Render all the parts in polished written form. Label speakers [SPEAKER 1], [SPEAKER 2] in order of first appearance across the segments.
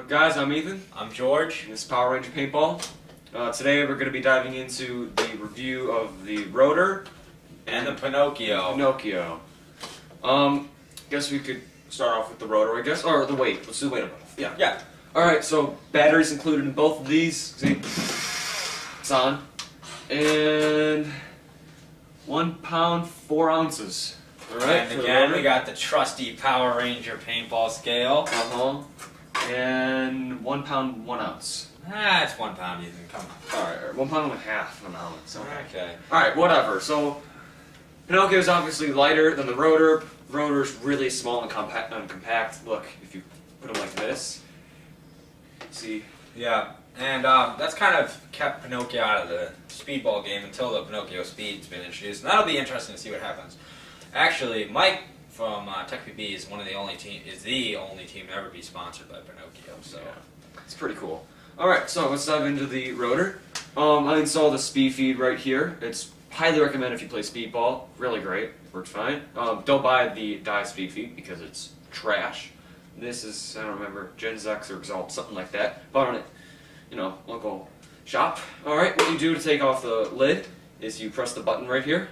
[SPEAKER 1] Guys, I'm Ethan.
[SPEAKER 2] I'm George.
[SPEAKER 1] And this is Power Ranger Paintball. Today we're going to be diving into the review of the Rotor
[SPEAKER 2] and the Pinokio.
[SPEAKER 1] Guess we could start off with the Rotor, I guess, or the weight. Let's do the weight of both.
[SPEAKER 2] Yeah.
[SPEAKER 1] Alright, so batteries included in both of these. See? It's on. And 1 pound, 4 ounces. Alright.
[SPEAKER 2] And again, we got the trusty Power Ranger paintball scale.
[SPEAKER 1] And 1 pound, 1 ounce.
[SPEAKER 2] It's 1 pound, Ethan. Come on.
[SPEAKER 1] Alright, 1 pound and a half an ounce.
[SPEAKER 2] Okay.
[SPEAKER 1] Alright, whatever. So, Pinokio is obviously lighter than the Rotor. The Rotor's really small and compact. Look, if you put them like this. See?
[SPEAKER 2] Yeah, and that's kind of kept Pinokio out of the speedball game until the Pinokio Speed's been introduced. And that'll be interesting to see what happens. Actually, Mike from TechPB is the only team to ever be sponsored by Pinokio. So
[SPEAKER 1] yeah, it's pretty cool. All right, so let's dive into the Rotor. I installed the speed feed right here. It's highly recommended if you play speedball. Really great, works fine. Don't buy the dye speed feed because it's trash. This is, I don't remember, Gen X or Exalt, something like that. Bought on it, local shop. All right, what you do to take off the lid is you press the button right here,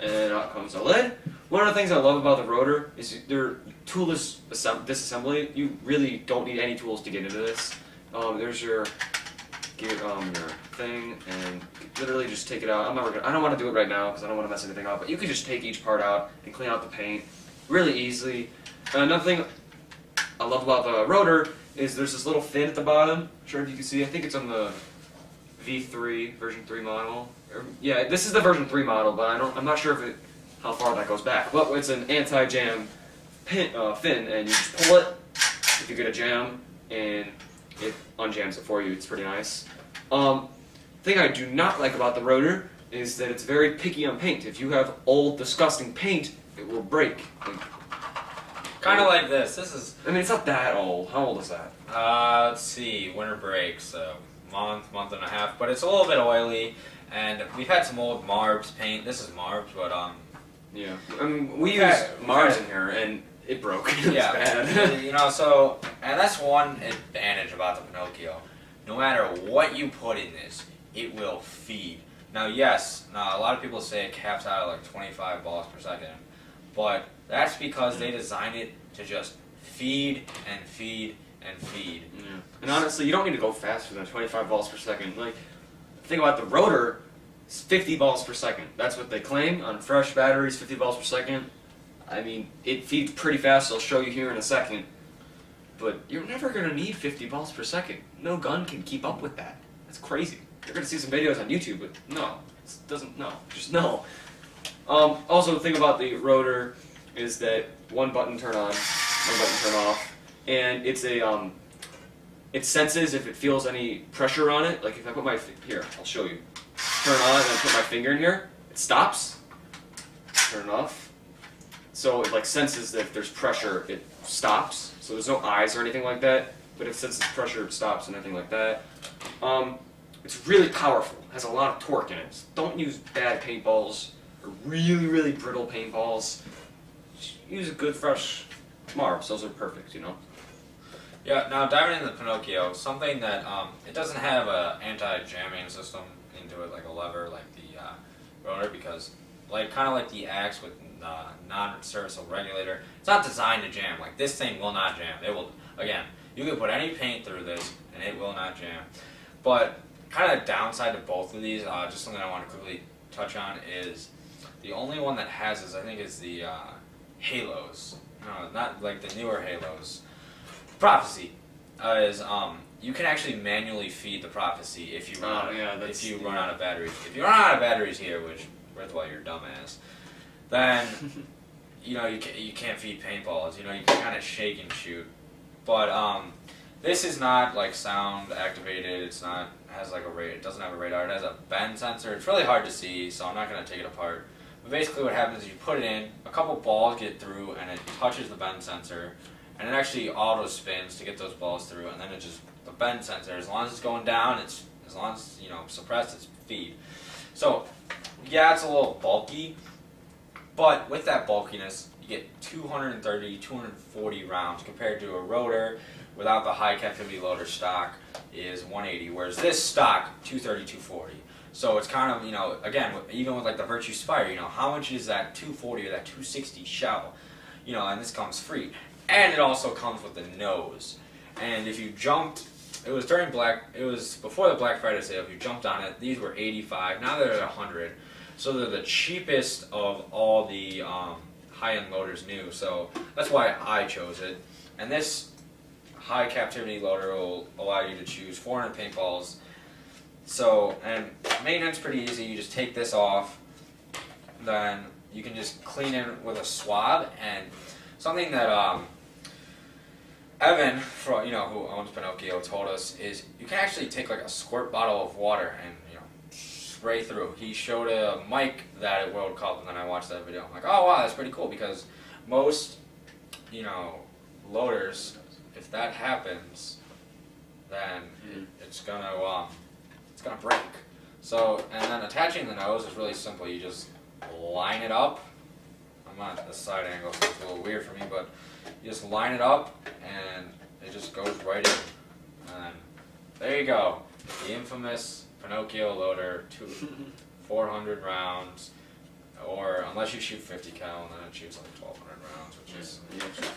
[SPEAKER 1] and out comes the lid. One of the things I love about the Rotor is their toolless disassembly. You really don't need any tools to get into this. There's your thing, and literally just take it out. I don't want to do it right now because I don't want to mess anything up. But you can just take each part out and clean out the paint really easily. Another thing I love about the Rotor is there's this little fin at the bottom. Not sure if you can see. I think it's on the V3 version 3 model. Yeah, this is the version 3 model, but I'm not sure how far that goes back. But it's an anti-jam fin, and you just pull it if you get a jam, and it unjams it for you. It's pretty nice. Thing I do not like about the Rotor is that it's very picky on paint. If you have old, disgusting paint, it will break.
[SPEAKER 2] Kind of like this.
[SPEAKER 1] I mean, it's not that old. How old is that?
[SPEAKER 2] Let's see. Winter break, so month and a half. But it's a little bit oily, and we've had some old Marbs paint. This is Marbs, but
[SPEAKER 1] yeah. I mean, we use Marbs in here, and it broke. It's bad.
[SPEAKER 2] And that's one advantage about the Pinokio. No matter what you put in this, it will feed. Now, yes, a lot of people say it caps out at like 25 balls per second, but that's because they designed it to just feed and feed and feed.
[SPEAKER 1] Yeah. And honestly, you don't need to go faster than 25 balls per second. Like, the thing about the Rotor is 50 balls per second. That's what they claim on fresh batteries, 50 balls per second. I mean, it feeds pretty fast. I'll show you here in a second. But you're never going to need 50 balls per second. No gun can keep up with that. That's crazy. You're going to see some videos on YouTube, but no. Just no. Also, the thing about the Rotor is that one button turn on, one button turn off, and it's it senses if it feels any pressure on it. Like if I put here, I'll show you. Turn on, and I put my finger in here, it stops. Turn it off. So it senses that if there's pressure, it stops. So there's no eyes or anything like that, but if it senses pressure, it stops and anything like that. It's really powerful. It has a lot of torque in it. So don't use bad paintballs or really, really brittle paintballs. Use a good fresh Marbs. Those are perfect,
[SPEAKER 2] Yeah, now diving into the Pinokio, something that it doesn't have an anti-jamming system into it, like a lever like the Rotor, because kind of like the axe with non-serviceable regulator, it's not designed to jam. Like this thing will not jam. It will. Again, you can put any paint through this and it will not jam. But kind of downside to both of these, just something I want to quickly touch on is the only one that has this, I think, is the Halos. No, not like the newer Halos. Prophecy is you can actually manually feed the Prophecy if you run run out of batteries. If you run out of batteries here, which worthwhile you're dumbass, then you can't feed paintballs. You can kind of shake and shoot. But this is not like sound activated. It doesn't have a radar. It has a bend sensor. It's really hard to see, so I'm not going to take it apart. But basically what happens is you put it in, a couple balls get through, and it touches the bend sensor, and it actually auto spins to get those balls through, and then the bend sensor, as long as it's going down, as long as it's suppressed, it's feed. So yeah, it's a little bulky, but with that bulkiness, you get 230, 240 rounds compared to a Rotor, without the high captivity loader stock is 180, whereas this stock 230, 240. So it's kind of, you know, again, even with like the Virtue Spire, you know, how much is that 240 or that 260 shell? You know, and this comes free. And it also comes with the nose. And if you jumped, it was before the Black Friday sale, if you jumped on it, these were 85, now they're at 100. So they're the cheapest of all the high-end loaders new, so that's why I chose it. And this high captivity loader will allow you to choose 400 paintballs. So, and maintenance pretty easy. You just take this off, then you can just clean it with a swab. And something that Evan, who owns Pinokio, told us is you can actually take like a squirt bottle of water and spray through. He showed a mic that at World Cup, and then I watched that video. I'm like, oh wow, that's pretty cool, because most loaders, if that happens, then it's gonna break. So, and then attaching the nose is really simple. You just line it up. I'm on the side angle, so it's a little weird for me, but you just line it up and it just goes right in. And there you go. The infamous Pinokio loader, 400 rounds, or unless you shoot 50 cal, and then it shoots like 1200 rounds, which is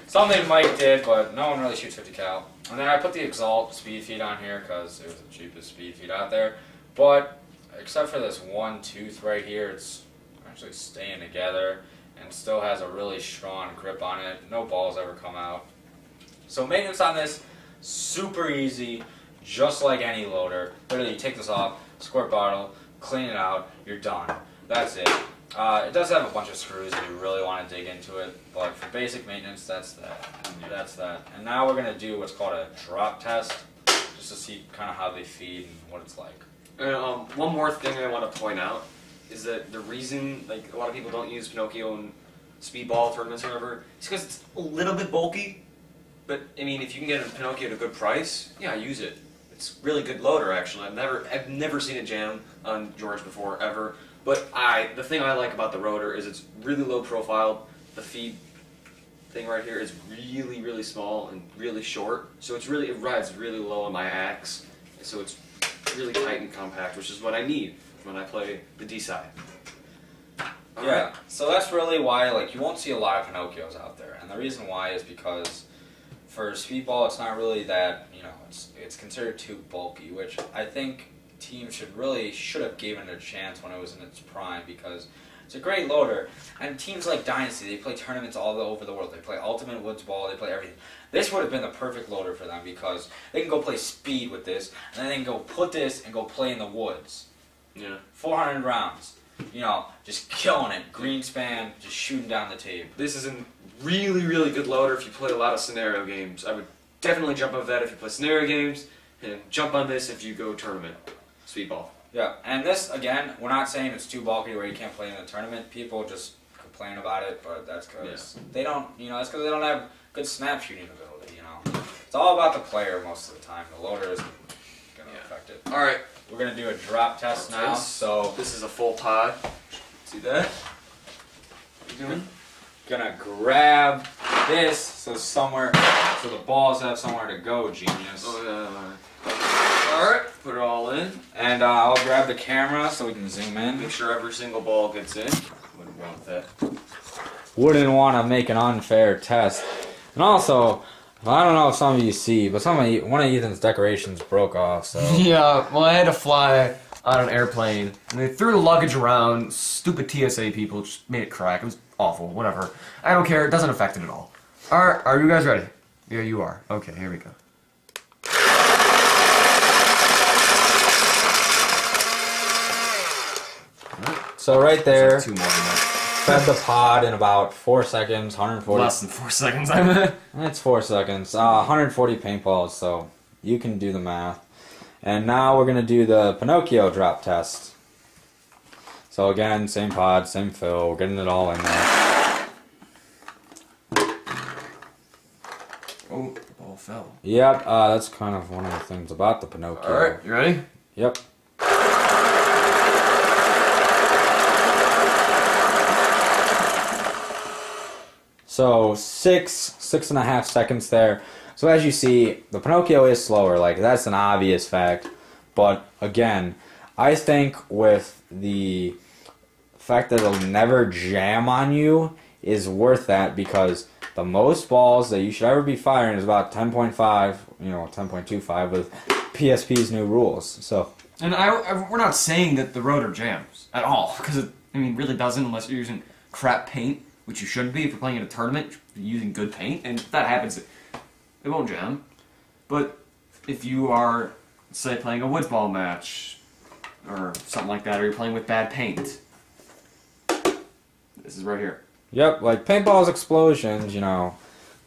[SPEAKER 2] something Mike did, but no one really shoots 50 cal. And then I put the Exalt speed feed on here because it was the cheapest speed feed out there. But except for this one tooth right here, it's actually staying together and still has a really strong grip on it. No balls ever come out. So maintenance on this, super easy, just like any loader. Literally, you take this off, squirt bottle, clean it out, you're done. That's it. It does have a bunch of screws if you really want to dig into it, but for basic maintenance, that's that. That's that. And now we're going to do what's called a drop test, just to see kind of how they feed and what it's like.
[SPEAKER 1] One more thing I want to point out is that the reason like a lot of people don't use Pinokio in speedball tournaments or whatever is because it's a little bit bulky. But I mean, if you can get a Pinokio at a good price, yeah, use it. It's a really good loader, actually. I've never seen it jam on George before, ever. But the thing I like about the Rotor is it's really low profile. The feed thing right here is really, really small and really short. So it rides really low on my axe. So it's really tight and compact, which is what I need when I play the D side.
[SPEAKER 2] Yeah, so that's really why you won't see a lot of Pinokios out there. And the reason why is because for speedball, it's not really that, it's considered too bulky, which I think teams should have given it a chance when it was in its prime, because it's a great loader. And teams like Dynasty, they play tournaments all over the world. They play Ultimate Woods Ball, they play everything. This would have been the perfect loader for them, because they can go play speed with this, and then they can go put this and go play in the woods.
[SPEAKER 1] Yeah.
[SPEAKER 2] 400 rounds. Just killing it. Greenspan, just shooting down the tape.
[SPEAKER 1] This is a really, really good loader if you play a lot of scenario games. I would definitely jump on that if you play scenario games, and jump on this if you go tournament. Speedball.
[SPEAKER 2] Yeah, and this, again, we're not saying it's too bulky where you can't play in a tournament. People just complain about it, but that's because they don't, that's because they don't have good snap shooting ability, It's all about the player most of the time. The loader isn't going to affect it.
[SPEAKER 1] Alright.
[SPEAKER 2] We're going to do a drop test now, so...
[SPEAKER 1] This is a full pod. See that? What are you doing?
[SPEAKER 2] Gonna grab this so the balls have somewhere to go, genius.
[SPEAKER 1] Oh, yeah. Alright, put it all in.
[SPEAKER 2] And I'll grab the camera so we can zoom in.
[SPEAKER 1] Make sure every single ball gets in. Wouldn't want that.
[SPEAKER 2] Wouldn't want to make an unfair test. And also, I don't know if some of you see, but one of Ethan's decorations broke off, so...
[SPEAKER 3] Yeah, well, I had to fly on an airplane, and they threw the luggage around. Stupid TSA people just made it crack. It was awful. Whatever. I don't care. It doesn't affect it at all. Alright, are you guys ready? Yeah, you are. Okay, here we go.
[SPEAKER 2] So right there,
[SPEAKER 3] Like 2 more than that.
[SPEAKER 2] fed the pod in about 4 seconds, 140.
[SPEAKER 3] Less than 4 seconds, I meant.
[SPEAKER 2] It's 4 seconds. 140 paintballs, so you can do the math. And now we're going to do the Pinokio drop test. So again, same pod, same fill, we're getting it all in there.
[SPEAKER 3] Oh, the ball fell.
[SPEAKER 2] Yep, that's kind of one of the things about the Pinokio.
[SPEAKER 3] Alright, you ready?
[SPEAKER 2] Yep. So 6.5 seconds there.
[SPEAKER 4] So as you see, the Pinokio is slower. Like, that's an obvious fact. But again, I think with the fact that it'll never jam on you is worth that, because the most balls that you should ever be firing is about 10.5, 10.25 with PSP's new rules. So,
[SPEAKER 3] and we're not saying that the rotor jams at all, because it really doesn't unless you're using crap paint, which you shouldn't be if you're playing in a tournament. You're using good paint, and if that happens, it won't jam. But if you are, say, playing a woods ball match or something like that, or you're playing with bad paint, this is right here.
[SPEAKER 4] Yep, like Paintball's Explosions,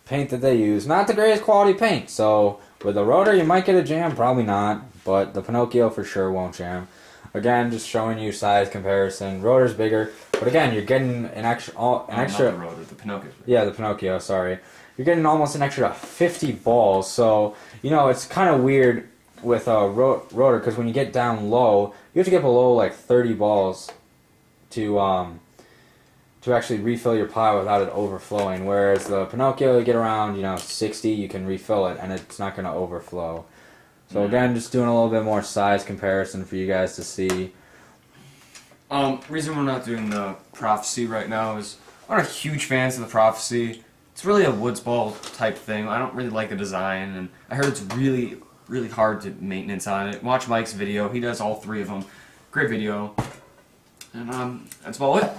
[SPEAKER 4] paint that they use, not the greatest quality paint. So with the rotor, you might get a jam, probably not, but the Pinokio for sure won't jam. Again, just showing you size comparison. Rotor's bigger, but again, you're getting an extra.
[SPEAKER 3] Not the rotor, the Pinokio.
[SPEAKER 4] Yeah, the Pinokio. Sorry, you're getting almost an extra 50 balls. So it's kind of weird with a rotor, because when you get down low, you have to get below like 30 balls to actually refill your pile without it overflowing. Whereas the Pinokio, you get around 60, you can refill it, and it's not going to overflow. So again, just doing a little bit more size comparison for you guys to see.
[SPEAKER 3] Reason we're not doing the Prophecy right now is I'm not a huge fan of the Prophecy. It's really a woods ball type thing. I don't really like the design, and I heard it's really, really hard to maintenance on it. Watch Mike's video. He does all 3 of them. Great video. And that's about it.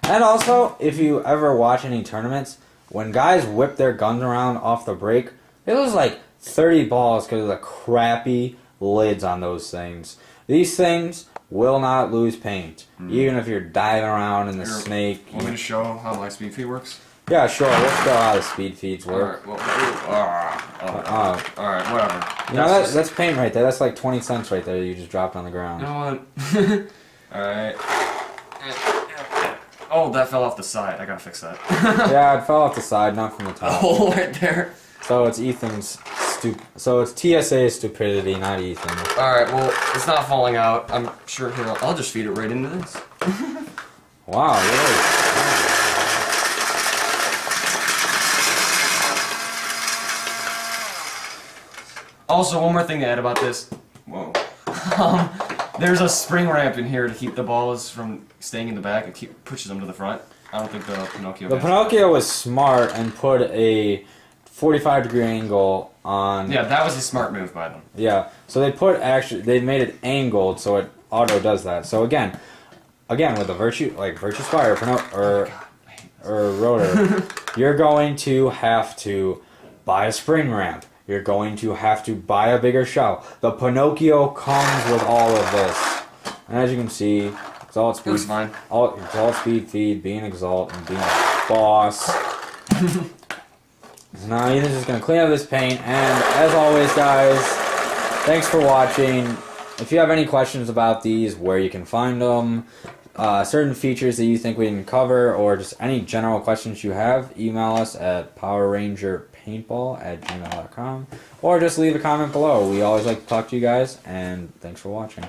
[SPEAKER 4] And also, if you ever watch any tournaments, when guys whip their guns around off the break, they lose like 30 balls because of the crappy lids on those things. These things will not lose paint, even if you're diving around in the snake.
[SPEAKER 3] Want me to show how my speed feed works?
[SPEAKER 4] Yeah, sure. Let's show how the speed feeds work.
[SPEAKER 3] Alright, whatever.
[SPEAKER 4] That's paint right there. That's like 20 cents right there you just dropped on the ground.
[SPEAKER 3] You know what? Alright. Oh, that fell off the side. I gotta fix that.
[SPEAKER 4] Yeah, it fell off the side, not from the top.
[SPEAKER 3] Oh, right there.
[SPEAKER 4] So it's Ethan's So it's TSA's stupidity, not Ethan.
[SPEAKER 3] Alright, well, it's not falling out. I'm sure here. I'll just feed it right into this.
[SPEAKER 4] Wow, really?
[SPEAKER 3] Also, one more thing to add about this. Whoa. There's a spring ramp in here to keep the balls from staying in the back. It pushes them to the front. I don't think the Pinokio.
[SPEAKER 4] The Pinokio was smart and put a 45-degree angle on.
[SPEAKER 3] Yeah, that was a smart move by them.
[SPEAKER 4] Yeah, so they made it angled so it auto does that. So again with the Virtue Spire or Rotor, you're going to have to buy a spring ramp. You're going to have to buy a bigger shell. The Pinokio comes with all of this. And as you can see, it's all speed.
[SPEAKER 3] Looks fine.
[SPEAKER 4] It's all speed feed, being Exalt, and being a boss. So now Ethan's just going to clean up this paint. And as always, guys, thanks for watching. If you have any questions about these, where you can find them, certain features that you think we didn't cover, or just any general questions you have, email us at powerrangerpaintball@gmail.com, or just leave a comment below. We always like to talk to you guys, and thanks for watching.